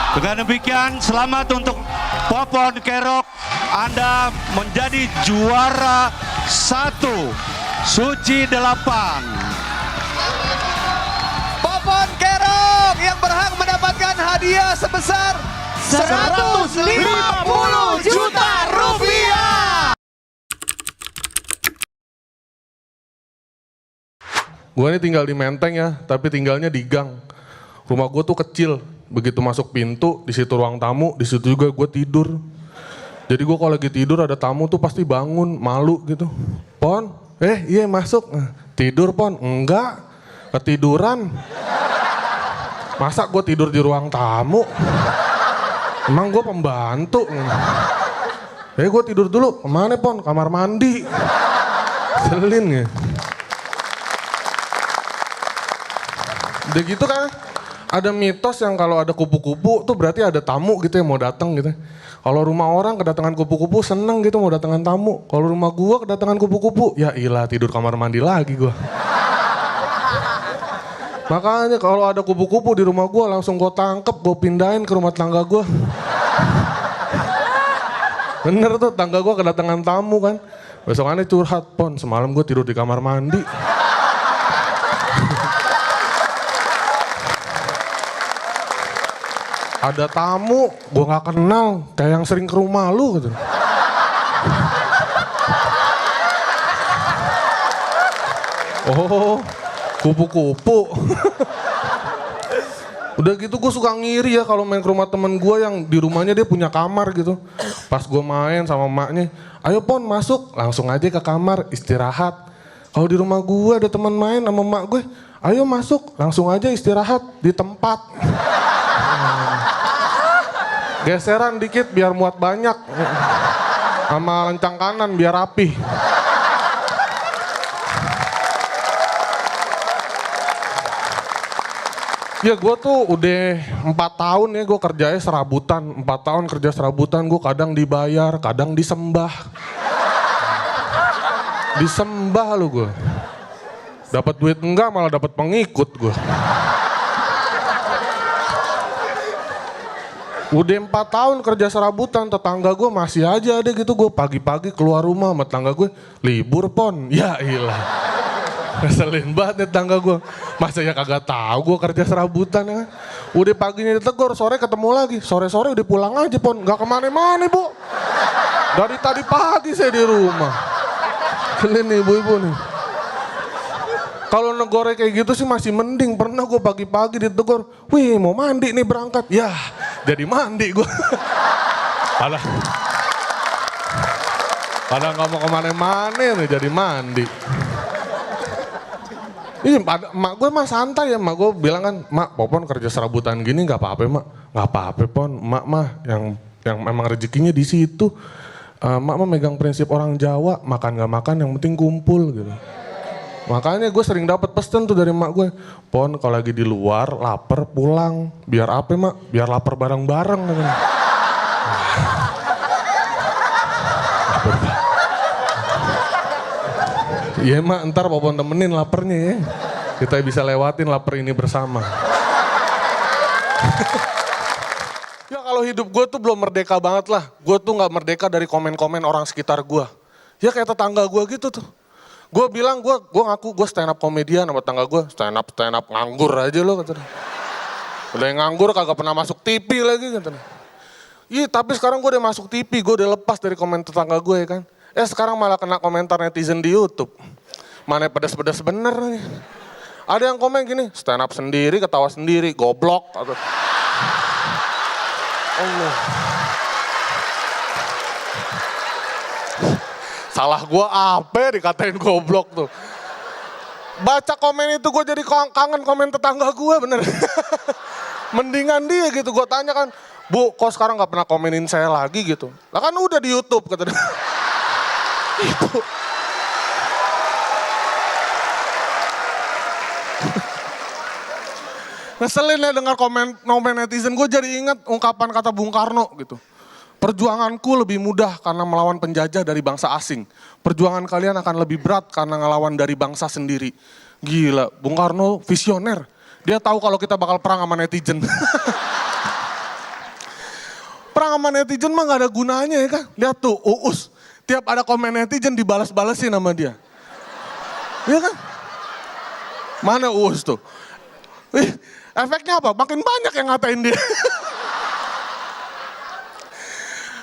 Dengan demikian, selamat untuk Popon Kerok. Anda menjadi juara 1 Suci 8. Popon Kerok yang berhak mendapatkan hadiah sebesar 150 juta rupiah. Gue ini tinggal di Menteng ya, tapi tinggalnya di gang. Rumah gue tuh kecil, begitu masuk pintu, di situ ruang tamu, di situ juga gue tidur. Jadi gue kalau lagi tidur ada tamu tuh pasti bangun, malu gitu. Pon, iya masuk. Tidur Pon, enggak, ketiduran. Masa gue tidur di ruang tamu? Emang gue pembantu. Gue tidur dulu, kemana Pon? Kamar mandi. Selin ya. Udah gitu kan, ada mitos yang kalau ada kupu-kupu tuh berarti ada tamu gitu yang mau datang gitu. Kalau rumah orang kedatangan kupu-kupu seneng gitu mau datangan tamu. Kalau rumah gua kedatangan kupu-kupu, ya ilah tidur kamar mandi lagi gua. Makanya kalau ada kupu-kupu di rumah gua langsung gua tangkep, gua pindahin ke rumah tangga gua. Bener tuh, tangga gua kedatangan tamu kan. Besokannya curhat, Pon semalam gua tidur di kamar mandi. Ada tamu, gue gak kenal, kayak yang sering ke rumah lu gitu. Oh, kupu-kupu. Udah gitu gue suka ngiri ya kalau main ke rumah temen gue yang di rumahnya dia punya kamar gitu. Pas gue main sama emaknya, ayo Pon masuk, langsung aja ke kamar istirahat. Kalau di rumah gue ada teman main sama emak gue, ayo masuk, langsung aja istirahat di tempat. Geseran dikit biar muat banyak. Sama lencang kanan biar rapi. Ya gue tuh udah 4 tahun ya gue kerjanya serabutan. 4 tahun kerja serabutan, gue kadang dibayar, kadang disembah. Disembah lu gue. Dapat duit enggak malah dapat pengikut gue. Udah 4 tahun kerja serabutan, tetangga gue masih aja ada gitu. Gue pagi-pagi keluar rumah sama tetangga gue, libur Pon. Ya ilah. Ngeselin banget tetangga gue. Masa ya kagak tahu gue kerja serabutan ya. Udah paginya ditegur, sore ketemu lagi. Sore-sore udah pulang aja Pon. Gak kemana-mana Bu. Dari tadi pagi saya di rumah. Selin nih ibu-ibu nih. Kalau negore kayak gitu sih masih mending. Pernah gue pagi-pagi ditegur, wih mau mandi nih berangkat. Ya jadi mandi gue. Padahal gak mau kemana-mana nih jadi mandi. Iya, mak gue mah santai ya. Mak gue bilang kan, mak Popon kerja serabutan gini gak apa-apa mak. Gak apa-apa Pon, mak mah yang memang rezekinya di situ. Mak mah megang prinsip orang Jawa, makan gak makan yang penting kumpul gitu. Makanya gue sering dapat pesan tuh dari emak gue, Pon kalau lagi di luar lapar pulang, biar apa mak? Biar lapar bareng-bareng. Iya mak, ntar Popon temenin laparnya ya, kita bisa lewatin lapar ini bersama. Ya kalau hidup gue tuh belum merdeka banget lah, gue tuh nggak merdeka dari komen-komen orang sekitar gue. Ya kayak tetangga gue gitu tuh. Gue bilang, gue ngaku gue stand up komedian sama tangga gue, stand up nganggur aja lo katanya. Udah yang nganggur kagak pernah masuk TV lagi katanya. Iya tapi sekarang gue udah masuk TV, gue udah lepas dari komen tetangga gue ya kan. Sekarang malah kena komentar netizen di YouTube. Mana pedas-pedas bener nih. Ada yang komen gini, stand up sendiri, ketawa sendiri, goblok. Atau... Allah. Salah gue apa dikatain goblok tuh. Baca komen itu gue jadi kangen komen tetangga gue bener. Mendingan dia gitu, gue tanya kan, Bu kok sekarang gak pernah komenin saya lagi gitu. Lah kan udah di YouTube kata dia. Itu. Ngeselin ya dengar komen netizen, gue jadi ingat ungkapan kata Bung Karno gitu. Perjuanganku lebih mudah karena melawan penjajah dari bangsa asing. Perjuangan kalian akan lebih berat karena ngelawan dari bangsa sendiri. Gila, Bung Karno visioner. Dia tahu kalau kita bakal perang sama netizen. sama netizen mah gak ada gunanya ya kan. Lihat tuh Uus, tiap ada komen netizen dibalas-balesin sama dia. Iya kan? Mana Uus tuh? Wih, efeknya apa? Makin banyak yang ngatain dia.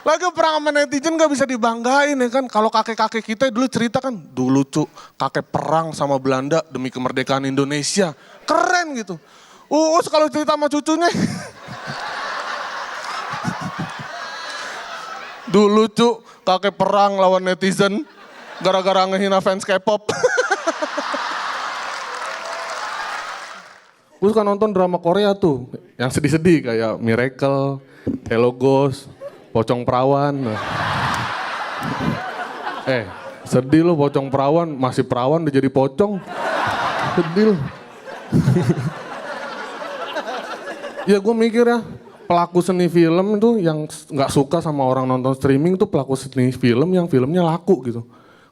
Lagi perang sama netizen gak bisa dibanggain ya kan. Kalau kakek-kakek kita dulu cerita kan, dulu tuh kakek perang sama Belanda demi kemerdekaan Indonesia. Keren gitu. Uus kalau cerita sama cucunya. Dulu cu, kakek perang lawan netizen gara-gara ngehina fans K-pop. Gue suka nonton drama Korea tuh, yang sedih-sedih kayak Miracle, Hello Ghost, Pocong Perawan. Sedih lo Pocong Perawan, masih perawan udah jadi pocong. Sedih lo. Ya gue mikir ya, pelaku seni film itu yang gak suka sama orang nonton streaming tuh pelaku seni film yang filmnya laku gitu.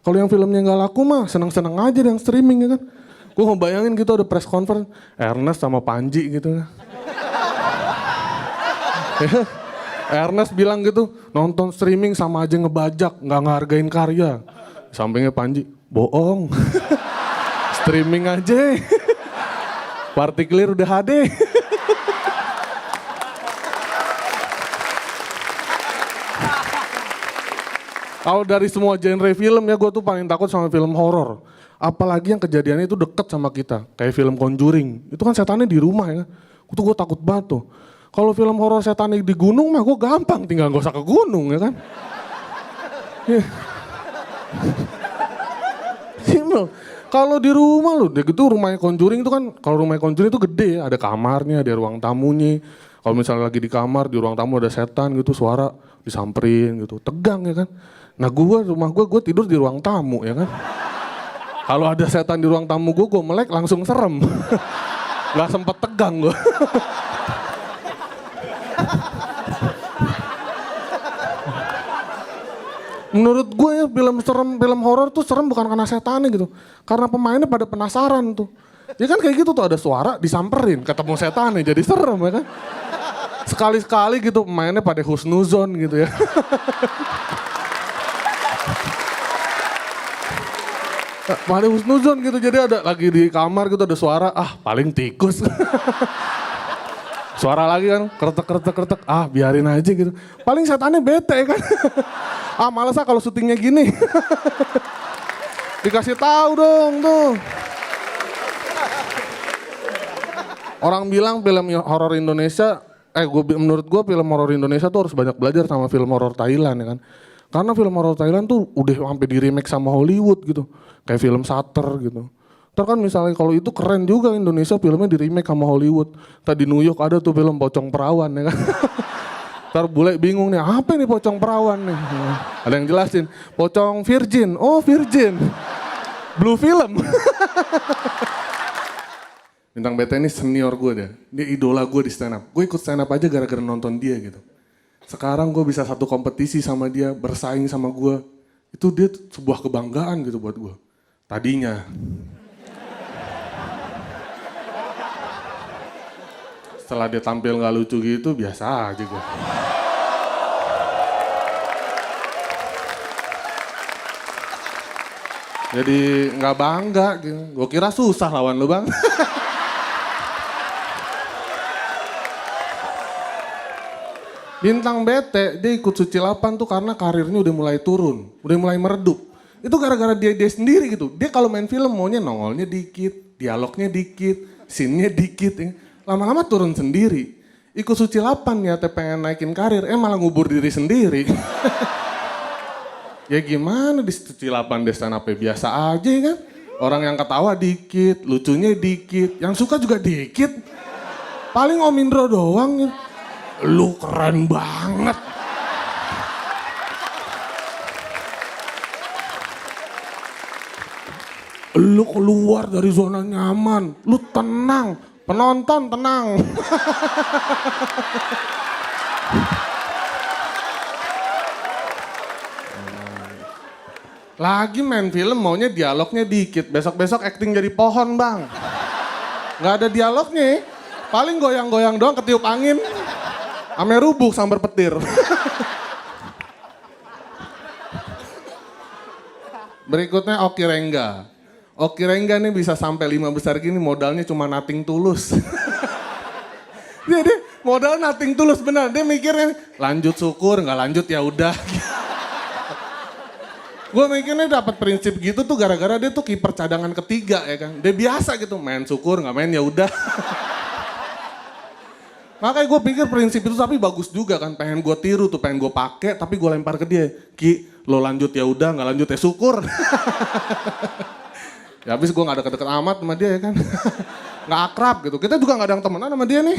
Kalau yang filmnya gak laku mah seneng-seneng aja yang streaming ya kan. Gue ngebayangin gitu ada press conference, Ernest sama Panji gitu kan. Ernest bilang gitu, nonton streaming sama aja ngebajak, gak ngehargain karya. Sampingnya Panji, bohong. Streaming aja. Partikelir udah HD. Kalau dari semua genre film ya gue tuh paling takut sama film horor. Apalagi yang kejadiannya itu deket sama kita. Kayak film Conjuring. Itu kan setannya di rumah ya. Itu gue takut banget tuh. Kalau film horor setannya di gunung mah gue gampang. Tinggal gak usah ke gunung ya kan. Simple. Kalau di rumah lu, gitu rumahnya Conjuring itu kan. Kalau rumahnya Conjuring itu gede ya. Ada kamarnya, ada ruang tamunya. Kalau misalnya lagi di kamar, di ruang tamu ada setan gitu. Suara disamperin gitu. Tegang ya kan. Nah rumah gue tidur di ruang tamu ya kan. Kalau ada setan di ruang tamu gue melek langsung serem. Gak sempet tegang gue. Menurut gue ya film horor tuh serem bukan karena setannya gitu. Karena pemainnya pada penasaran tuh. Ya kan kayak gitu tuh ada suara disamperin ketemu setannya jadi serem ya kan. Sekali-sekali gitu pemainnya pada husnuzon gitu ya. Pada husnuzon gitu, jadi ada lagi di kamar gitu ada suara, paling tikus. Suara lagi kan, kretek, biarin aja gitu. Paling setannya bete kan. Males kalau syutingnya gini. Dikasih tahu dong tuh. Orang bilang film horor Indonesia, menurut gue film horor Indonesia tuh harus banyak belajar sama film horor Thailand ya kan. Karena film horor Thailand tuh udah sampai di remake sama Hollywood gitu. Kayak film Shutter gitu. Ntar kan misalnya kalau itu keren juga Indonesia filmnya di remake sama Hollywood. Tadi New York ada tuh film Pocong Perawan ya kan. Ntar bule bingung nih, apa nih Pocong Perawan nih? Ada yang jelasin, Pocong Virgin. Oh Virgin. Blue Film. Bintang BT ini senior gue deh. Dia idola gue di stand up. Gue ikut stand up aja gara-gara nonton dia gitu. Sekarang gue bisa satu kompetisi sama dia, bersaing sama gue. Itu dia sebuah kebanggaan gitu buat gue. Tadinya. Setelah dia tampil gak lucu gitu, biasa aja gue. Jadi gak bangga gitu. Gue kira susah lawan lu bang. Bintang BT, dia ikut Suci 8 tuh karena karirnya udah mulai turun, udah mulai meredup. Itu gara-gara dia sendiri gitu. Dia kalau main film maunya nongolnya dikit, dialognya dikit, scene-nya dikit. Ya. Lama-lama turun sendiri. Ikut Suci 8 ya, pengen naikin karir, malah ngubur diri sendiri. Ya gimana di Suci 8 dia stand up biasa aja ya kan. Orang yang ketawa dikit, lucunya dikit, yang suka juga dikit. Paling Om Indro doang ya. Lu keren banget. Lu keluar dari zona nyaman. Lu tenang. Penonton tenang. Lagi main film maunya dialognya dikit. Besok-besok acting jadi pohon bang. Gak ada dialognya. Paling goyang-goyang doang ketiup angin. Ame rubuk sambar petir. Berikutnya Oki Rengga. Oki Rengga nih bisa sampai 5 besar gini modalnya cuma nothing tulus. Dia modal nothing tulus benar. Dia mikirnya lanjut syukur, nggak lanjut ya udah. Gue mikirnya dapat prinsip gitu tuh gara-gara dia tuh kiper cadangan ketiga ya kan. Dia biasa gitu main syukur, nggak main ya udah. Makanya gue pikir prinsip itu tapi bagus juga kan. Pengen gue tiru tuh, pengen gue pakai tapi gue lempar ke dia. Ki, lo lanjut ya udah, nggak lanjut ya syukur. Ya habis gue gak deket-deket amat sama dia ya kan. Gak akrab gitu. Kita juga gak ada yang temenan sama dia nih.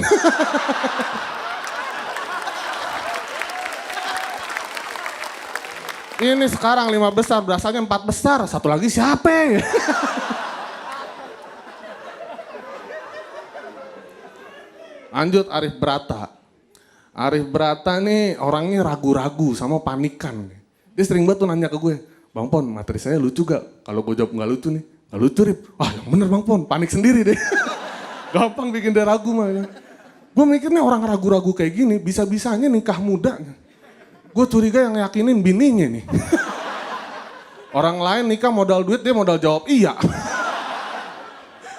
Ini sekarang 5 besar, berasanya 4 besar. Satu lagi siapa ya? Lanjut Arif Brata. Arif Brata nih orangnya ragu-ragu sama panikan. Dia sering banget tuh nanya ke gue, Bang Pon materi saya lucu gak? Kalau gue jawab gak lucu nih, gak lucu Rip. Ah yang bener Bang Pon, panik sendiri deh. Gampang bikin dia ragu mah. Gue mikirnya orang ragu-ragu kayak gini bisa-bisanya nikah muda. Gue curiga yang yakinin bininya nih. Orang lain nikah modal duit, dia modal jawab iya.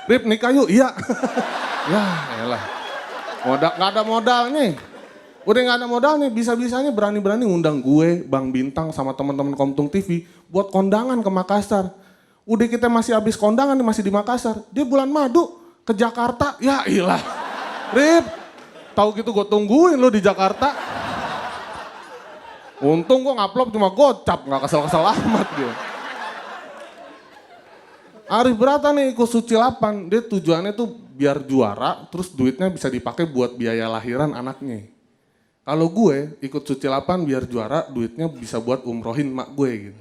Rip nikah yuk, iya. Ya elah. Gak ada modalnya. Udah gak ada modalnya, bisa-bisanya berani-berani ngundang gue, Bang Bintang sama teman-teman Komtung TV buat kondangan ke Makassar. Udah kita masih habis kondangan, masih di Makassar. Dia bulan madu ke Jakarta, ya ilah. Rip, tahu gitu gue tungguin lo di Jakarta. Untung gue ngupload cuma gocap, gak kesel-kesel amat gitu. Arif Brata nih ikut Suci 8, dia tujuannya tuh biar juara, terus duitnya bisa dipakai buat biaya lahiran anaknya. Kalau gue ikut Suci 8 biar juara, duitnya bisa buat umrohin mak gue gitu.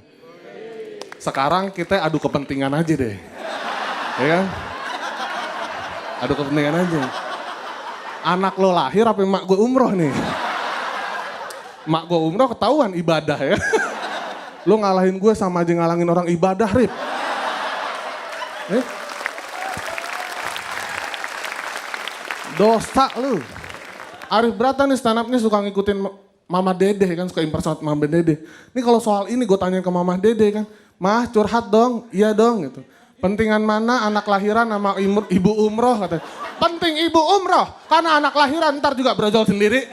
Sekarang kita adu kepentingan aja deh. Ya kan? Adu kepentingan aja. Anak lo lahir apa mak gue umroh nih? Mak gue umroh ketahuan ibadah ya. Lo ngalahin gue sama aja ngalangin orang ibadah, Rip. Dosa lu. Arif Brata nih stand up nih suka ngikutin Mama Dede kan, suka impersonate Mama Dede. Nih kalau soal ini gue tanyain ke Mama Dede kan, Mah curhat dong, iya dong gitu. Pentingan mana anak lahiran sama ibu umroh katanya. Penting ibu umroh, karena anak lahiran ntar juga brojol sendiri.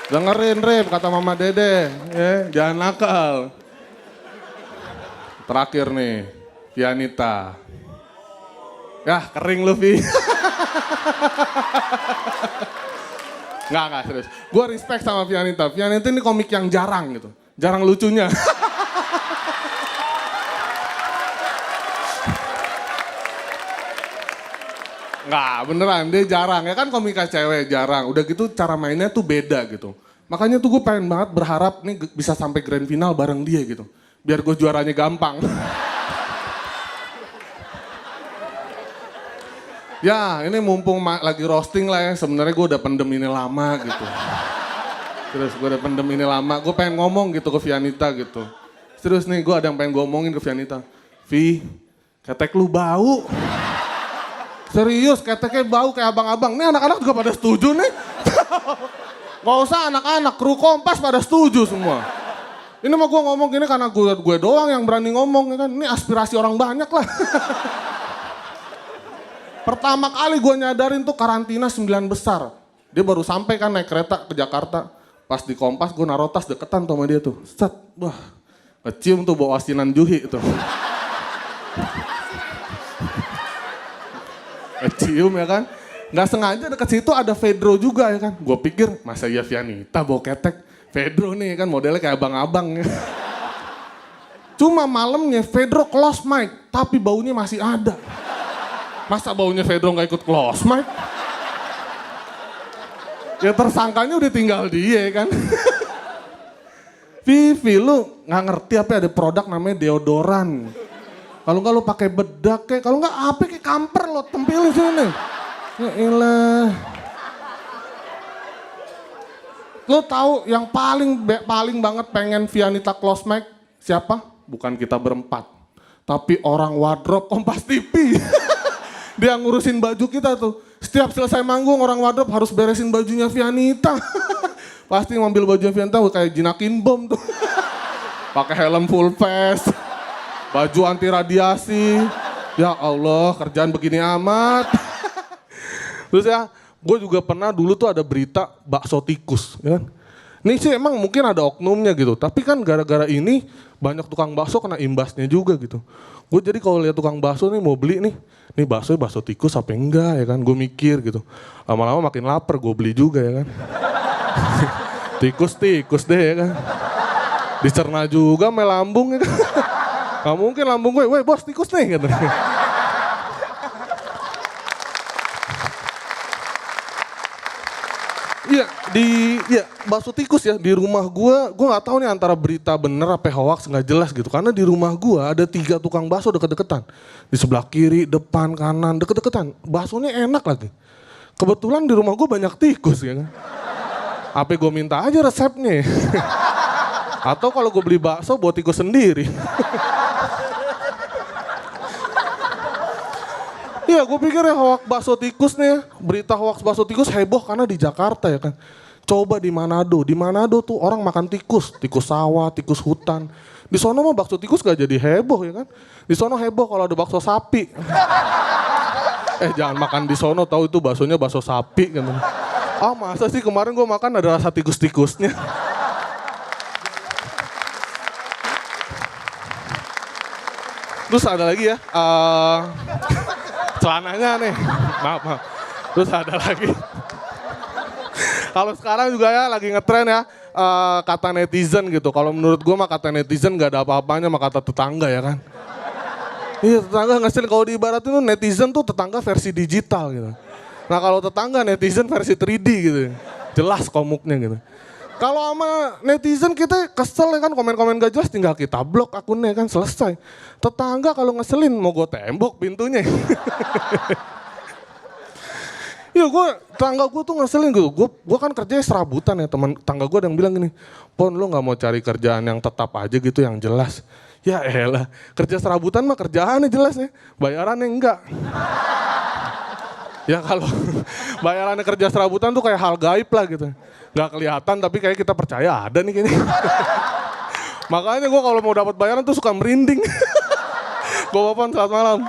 Dengerin Rip kata Mama Dede, ya, jangan nakal. Terakhir nih, Vianita. Ya kering lu Vi. Nggak serius. Gue respect sama Vianita. Vianita ini komik yang jarang gitu. Jarang lucunya. Nggak beneran dia jarang. Ya kan komika cewek jarang. Udah gitu cara mainnya tuh beda gitu. Makanya tuh gue pengen banget berharap nih bisa sampai grand final bareng dia gitu. Biar gue juaranya gampang. Ya ini mumpung lagi roasting lah ya, sebenarnya gue udah pendem ini lama gitu. Terus gue udah pendem ini lama, gue pengen ngomong gitu ke Vianita gitu. Terus nih gue ada yang pengen gue omongin ke Vianita. Vi, ketek lu bau. Serius keteknya bau kayak abang-abang. Nih anak-anak juga pada setuju nih. Gak usah anak-anak, kru Kompas pada setuju semua. Ini mah gue ngomong gini karena gue doang yang berani ngomong ya kan. Ini aspirasi orang banyak lah. Pertama kali gue nyadarin tuh karantina 9 besar. Dia baru sampai kan naik kereta ke Jakarta. Pas di Kompas gue naruh tas deketan sama dia tuh. Set, wah kecium tuh bau asinan Juhi itu. Kecium ya kan. Gak sengaja deket situ ada Fedro juga ya kan. Gue pikir masa iya Vianita bau ketek. Fedro nih kan modelnya kayak abang-abang ya. Cuma malamnya Fedro close mic tapi baunya masih ada. Masa baunya Fedro gak ikut close mic? Ya tersangkanya udah tinggal dia kan. Vivi lu gak ngerti apa ada produk namanya deodoran. Kalau gak lu pakai bedak kayak, kalau gak apa kayak kamper lo tempelin sini. Ya elah. Lu tahu yang paling banget pengen Vianita close mic siapa? Bukan kita berempat. Tapi orang wardrobe Kompas TV. Dia ngurusin baju kita tuh. Setiap selesai manggung orang wardrobe harus beresin bajunya Vianita. Pasti ngambil baju Avianta kayak jinakin bom tuh. Pakai helm full face, baju anti radiasi. Ya Allah, kerjaan begini amat. Terus ya, gue juga pernah dulu tuh ada berita bakso tikus, ya kan? Ini sih emang mungkin ada oknumnya gitu, tapi kan gara-gara ini banyak tukang bakso kena imbasnya juga gitu. Gue jadi kalau lihat tukang bakso nih mau beli nih bakso tikus apa enggak ya kan? Gue mikir gitu. Lama-lama makin lapar, gue beli juga ya kan. Tikus deh ya kan. Dicerna juga sama lambung ya kan. Gak mungkin lambung gue, weh bos tikus nih gitu. Iya, bakso tikus ya di rumah gue nggak tahu nih antara berita bener apa hoax nggak jelas gitu. Karena di rumah gue ada 3 tukang bakso deket-deketan. Di sebelah kiri, depan, kanan, deket-deketan. Baksonya enak lagi. Kebetulan di rumah gue banyak tikus ya kan. Apa gue minta aja resepnya. Atau kalau gue beli bakso buat tikus sendiri. Iya, gue pikir ya hoax bakso tikus nih, berita hoax bakso tikus heboh karena di Jakarta ya kan. Coba di Manado tuh orang makan tikus sawah, tikus hutan. Di sono mah bakso tikus gak jadi heboh ya kan. Di sono heboh kalau ada bakso sapi. Jangan makan di sono, tahu itu baksonya bakso sapi kan. Masa sih kemarin gue makan ada rasa tikus-tikusnya. Terus ada lagi ya, celananya nih, maaf. Terus ada lagi. Kalau sekarang juga ya lagi ngetren ya, kata netizen gitu. Kalau menurut gue mah kata netizen gak ada apa-apanya sama kata tetangga ya kan. Iya, tetangga ngeselin. Kalau diibaratin tuh netizen tuh tetangga versi digital gitu. Nah kalau tetangga netizen versi 3D gitu. Jelas komuknya gitu. Kalau sama netizen kita kesel ya kan, komen-komen gak jelas tinggal kita blok akunnya kan, selesai. Tetangga kalau ngeselin mau gue tembok pintunya. Iya tetangga gue tuh ngeselin gitu. Gue kan kerjanya serabutan ya, teman tangga gue ada yang bilang gini, Pon lu gak mau cari kerjaan yang tetap aja gitu yang jelas. Ya elah, kerja serabutan mah kerjaannya jelas ya, bayarannya enggak. Ya kalau bayarannya kerja serabutan tuh kayak hal gaib lah gitu. Gak kelihatan tapi kayak kita percaya ada nih kayaknya. Makanya gue kalau mau dapat bayaran tuh suka merinding. Bapak-bapak selamat malam.